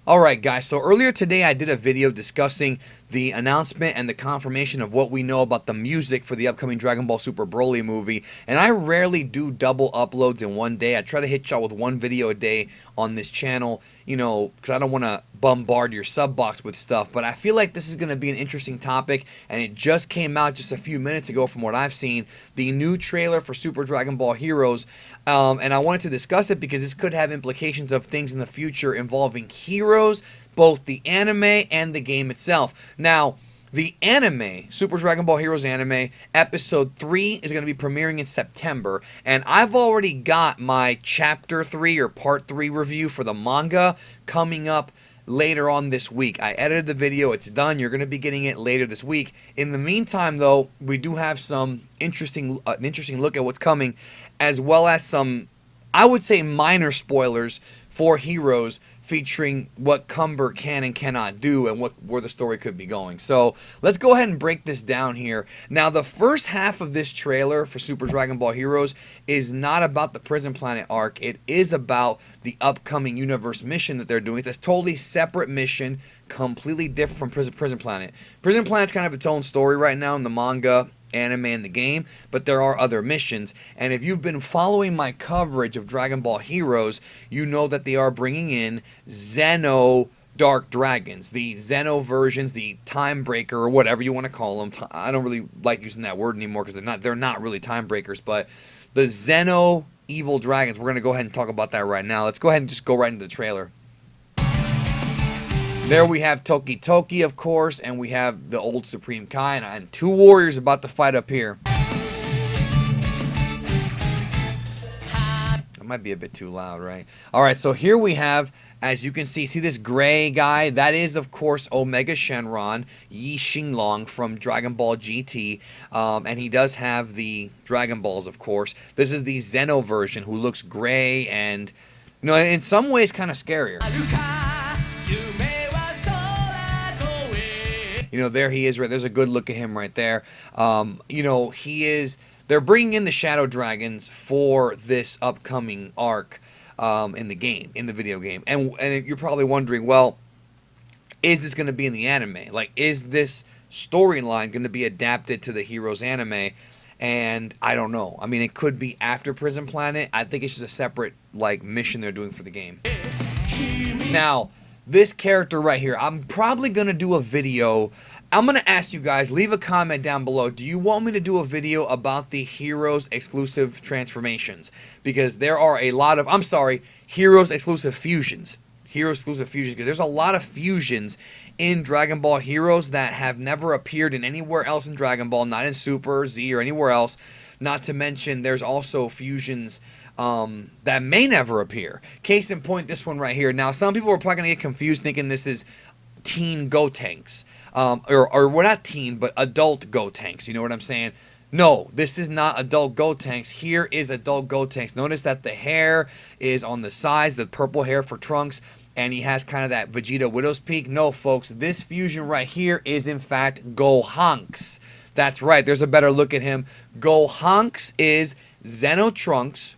Alright guys, so earlier today I did a video discussing the announcement and the confirmation of what we know about the music for the upcoming Dragon Ball Super Broly movie, and I rarely do double uploads in one day. I try to hit y'all with one video a day on this channel, because I don't want to bombard your sub box with stuff, but I feel like this is going to be an interesting topic, and it just came out just a few minutes ago from what I've seen, the new trailer for Super Dragon Ball Heroes, and I wanted to discuss it because this could have implications of things in the future involving heroes, both the anime and the game itself. Now, the anime, Super Dragon Ball Heroes anime, episode 3 is going to be premiering in September, and I've already got my chapter 3 or part 3 review for the manga coming up later on this week. I edited the video, it's done, you're going to be getting it later this week. In the meantime though, we do have some interesting look at what's coming, as well as some, I would say, minor spoilers for Heroes, featuring what Cumber can and cannot do and where the story could be going. So let's go ahead and break this down here. Now, the first half of this trailer for Super Dragon Ball Heroes is not about the Prison Planet arc. It is about the upcoming universe mission that they're doing. It's a totally separate mission, completely different from Prison Planet. Prison Planet's kind of its own story right now in the manga, anime, and the game, but there are other missions, and if you've been following my coverage of Dragon Ball Heroes, you know that they are bringing in Xeno Dark Dragons, the Xeno versions, the Time Breaker, or whatever you want to call them. I don't really like using that word anymore because they're not really Time Breakers, but the Xeno Evil Dragons. We're going to go ahead and talk about that right now. Let's go ahead and just go right into the trailer. There we have Toki Toki, of course, and we have the old Supreme Kai, and two warriors about to fight up here. That might be a bit too loud, right? Alright, so here we have, as you can see this gray guy? That is, of course, Omega Shenron, Yi Xinglong from Dragon Ball GT, and he does have the Dragon Balls, of course. This is the Xeno version, who looks gray and, in some ways kind of scarier. There he is, right? There's a good look at him right there. They're bringing in the Shadow Dragons for this upcoming arc in the game, in the video game. And you're probably wondering, well, is this going to be in the anime? Like, is this storyline going to be adapted to the Heroes anime? And I don't know. I mean, it could be after Prison Planet. I think it's just a separate, mission they're doing for the game. Now, this character right here, I'm probably going to do a video. I'm going to ask you guys, leave a comment down below. Do you want me to do a video about the Heroes exclusive transformations? Because there are a lot of, Heroes exclusive fusions. Heroes exclusive fusions, because there's a lot of fusions in Dragon Ball Heroes that have never appeared in anywhere else in Dragon Ball, not in Super, Z, or anywhere else. Not to mention, there's also fusions that may never appear. Case in point, this one right here. Now, some people are probably going to get confused thinking this is teen Gohanks. Or well, not teen, but adult Gohanks. You know what I'm saying? No, this is not adult Gohanks. Here is adult Gohanks. Notice that the hair is on the sides, the purple hair for Trunks, and he has kind of that Vegeta Widow's Peak. No, folks, this fusion right here is, in fact, Gohanks. That's right, there's a better look at him. Gohanks is Xeno Trunks,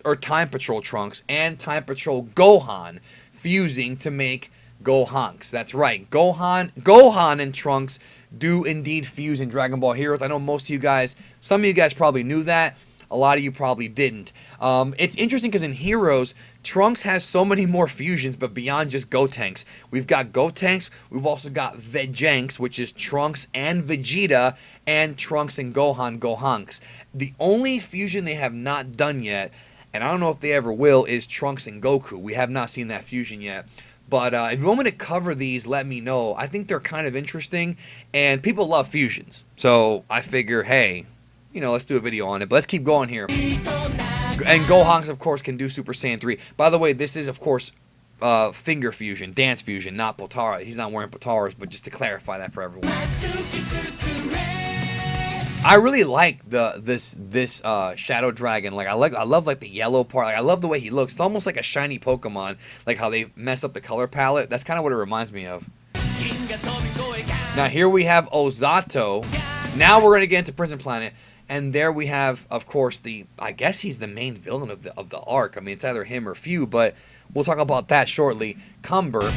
or Time Patrol Trunks, and Time Patrol Gohan fusing to make Gohanks. That's right, Gohan and Trunks do indeed fuse in Dragon Ball Heroes. I know most of you guys, some of you guys probably knew that. A lot of you probably didn't. It's interesting because in Heroes, Trunks has so many more fusions, but beyond just Gotenks. We've got Gotenks, we've also got Vejanks, which is Trunks and Vegeta, and Trunks and Gohanks. The only fusion they have not done yet, and I don't know if they ever will, is Trunks and Goku. We have not seen that fusion yet. But if you want me to cover these, let me know. I think they're kind of interesting, and people love fusions. So I figure, hey, let's do a video on it. But let's keep going here. And Gohanks, of course, can do Super Saiyan 3. By the way, this is, of course, finger fusion, dance fusion, not Potara. He's not wearing Potaras, but just to clarify that for everyone. I really like this Shadow Dragon. I love the yellow part. I love the way he looks. It's almost like a shiny Pokemon, like how they mess up the color palette. That's kind of what it reminds me of. Now here we have Ozotto. Now we're gonna get into Prison Planet. And there we have, of course, I guess he's the main villain of the arc. I mean, it's either him or Few, but we'll talk about that shortly. Cumber.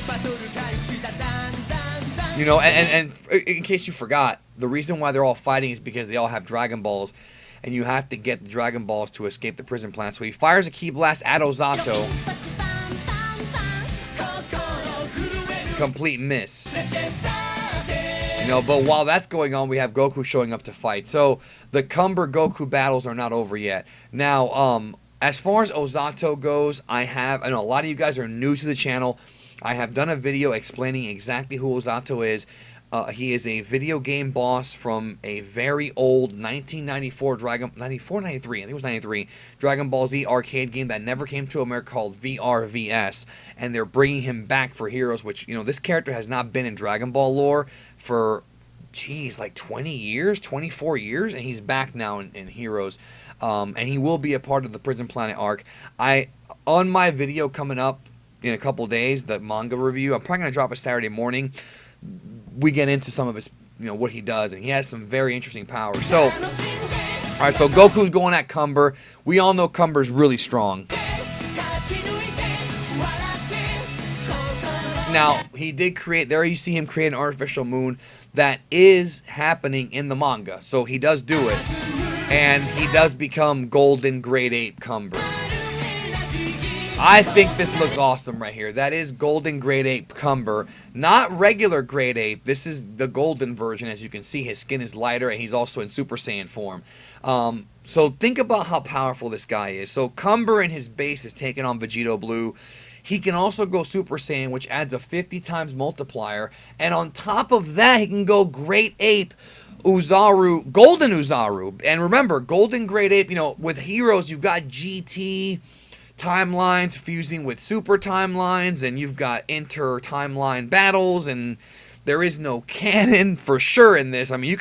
You know, and in case you forgot, the reason why they're all fighting is because they all have Dragon Balls, and you have to get the Dragon Balls to escape the prison plant. So he fires a Ki Blast at Ozotto. Complete miss. You know, but while that's going on, we have Goku showing up to fight. So the Cumber Goku battles are not over yet. Now, as far as Ozotto goes, I know a lot of you guys are new to the channel. I have done a video explaining exactly who Ozotto is. He is a video game boss from a very old 1994 93, I think it was 93, Dragon Ball Z arcade game that never came to America called VRVS. And they're bringing him back for Heroes, which, you know, this character has not been in Dragon Ball lore for, geez, like 20 years, 24 years, and he's back now in Heroes. And he will be a part of the Prison Planet arc. On my video coming up in a couple days, the manga review, I'm probably going to drop it Saturday morning. We get into some of his, you know, what he does, and he has some very interesting powers. So, alright, so Goku's going at Cumber. We all know Cumber's really strong. Now, he did create, there you see him create an artificial moon that is happening in the manga. So he does do it, and he does become Golden Great Ape Cumber. I think this looks awesome right here. That is Golden Great Ape Cumber, not regular Great Ape. This is the golden version. As you can see, his skin is lighter, and he's also in Super Saiyan form. So think about how powerful this guy is. So Cumber in his base is taking on Vegito Blue. He can also go Super Saiyan, which adds a 50 times multiplier. And on top of that, he can go Great Ape Oozaru, Golden Oozaru. And remember, Golden Great Ape, you know, with Heroes, you've got GT timelines fusing with super timelines, and you've got inter-timeline battles, and there is no canon for sure in this. I mean,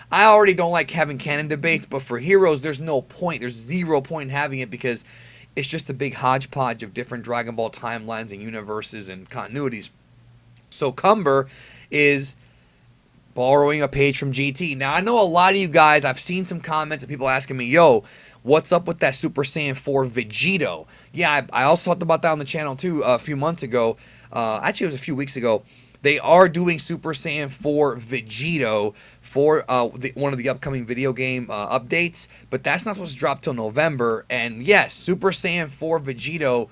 I already don't like having canon debates, but for Heroes, there's no point. There's 0 point in having it because it's just a big hodgepodge of different Dragon Ball timelines and universes and continuities. So Cumber is borrowing a page from GT. Now, I know a lot of you guys, I've seen some comments of people asking me, yo, what's up with that Super Saiyan 4 Vegito? Yeah, I also talked about that on the channel too a few months ago. Actually, it was a few weeks ago. They are doing Super Saiyan 4 Vegito for one of the upcoming video game updates, but that's not supposed to drop till November. And yes, Super Saiyan 4 Vegito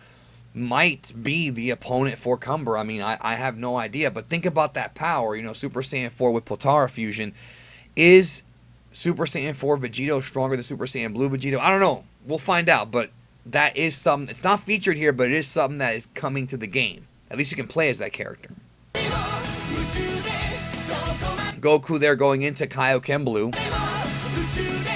might be the opponent for Cumber. I mean, I have no idea, but think about that power. You know, Super Saiyan 4 with Potara fusion. Is Super Saiyan 4 Vegito stronger than Super Saiyan Blue Vegito? I don't know. We'll find out, but that is something. It's not featured here, but it is something that is coming to the game. At least you can play as that character. Goku there going into Kaioken Blue.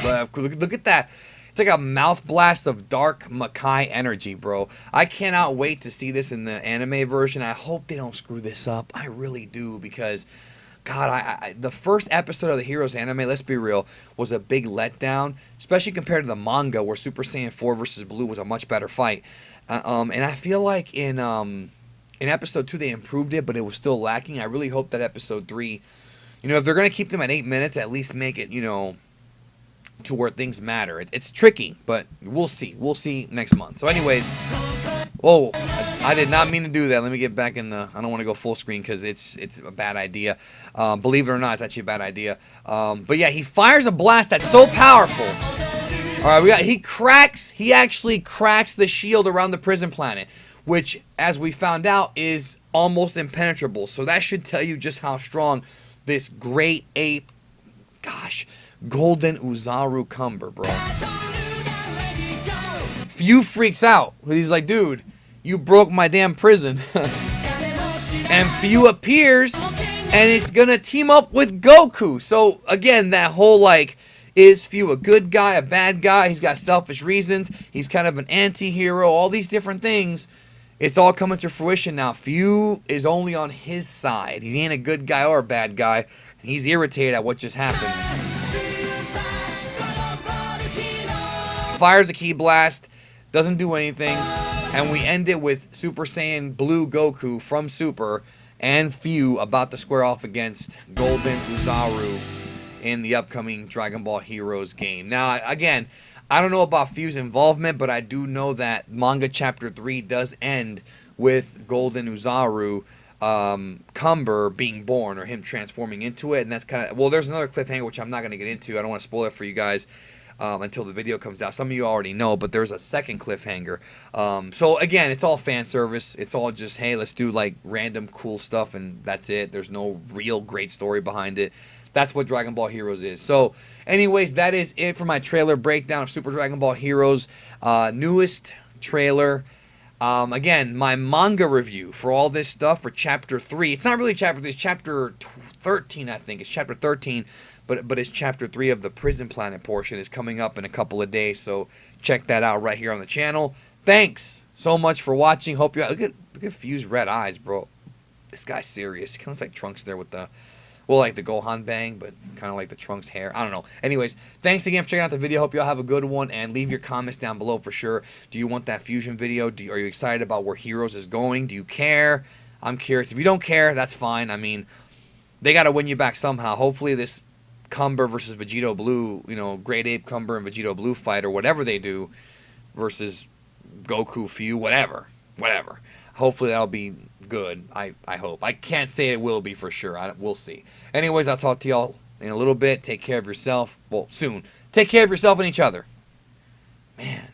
But look at that. It's like a mouth blast of dark Makai energy, bro. I cannot wait to see this in the anime version. I hope they don't screw this up. I really do, because God, the first episode of the Heroes anime, let's be real, was a big letdown, especially compared to the manga where Super Saiyan 4 versus Blue was a much better fight. And I feel like in episode 2 they improved it, but it was still lacking. I really hope that episode 3, you know, if they're going to keep them at 8 minutes, at least make it, you know, to where things matter. It's tricky, but we'll see. We'll see next month. So anyways, whoa, I did not mean to do that. Let me get back in the, I don't want to go full screen because it's a bad idea. Believe it or not, it's actually a bad idea. But yeah, he fires a blast that's so powerful. All right, he actually cracks the shield around the prison planet, which, as we found out, is almost impenetrable. So that should tell you just how strong this Great Ape, gosh, Golden Oozaru Cumber, bro. Few freaks out. He's like, dude, you broke my damn prison. And Few appears, and it's gonna team up with Goku. So again, that whole like, is Few a good guy, a bad guy? He's got selfish reasons. He's kind of an anti-hero. All these different things. It's all coming to fruition now. Few is only on his side. He ain't a good guy or a bad guy. He's irritated at what just happened. Fires a Ki Blast, doesn't do anything, and we end it with Super Saiyan Blue Goku from Super and Few about to square off against Golden Oozaru in the upcoming Dragon Ball Heroes game. Now, again, I don't know about Fuse involvement, but I do know that manga chapter 3 does end with Golden Oozaru Cumber being born, or him transforming into it, and that's kind of, well, there's another cliffhanger which I'm not going to get into. I don't want to spoil it for you guys until the video comes out. Some of you already know, but there's a second cliffhanger. So again, it's all fan service. It's all just, hey, let's do like random cool stuff, and that's it. There's no real great story behind it. That's what Dragon Ball Heroes is. So anyways, that is it for my trailer breakdown of Super Dragon Ball Heroes, newest trailer. Again, my manga review for all this stuff for Chapter 3. It's not really Chapter 3. It's Chapter 13, I think. It's Chapter 13, but it's Chapter 3 of the Prison Planet portion is coming up in a couple of days. So check that out right here on the channel. Thanks so much for watching. Hope you look at Fuse red eyes, bro. This guy's serious. He kind of looks like Trunks there with the, well, like the Gohan bang, but kind of like the Trunks hair. I don't know. Anyways, thanks again for checking out the video. Hope you all have a good one, and leave your comments down below for sure. Do you want that Fusion video? Are you excited about where Heroes is going? Do you care? I'm curious. If you don't care, that's fine. I mean, they got to win you back somehow. Hopefully this Cumber versus Vegito Blue, you know, Great Ape Cumber and Vegito Blue fight, or whatever they do, versus Goku Few, whatever. Hopefully that'll be good. I hope. I can't say it will be for sure. We'll see. Anyways, I'll talk to y'all in a little bit. Take care of yourself. Well, soon. Take care of yourself and each other. Man.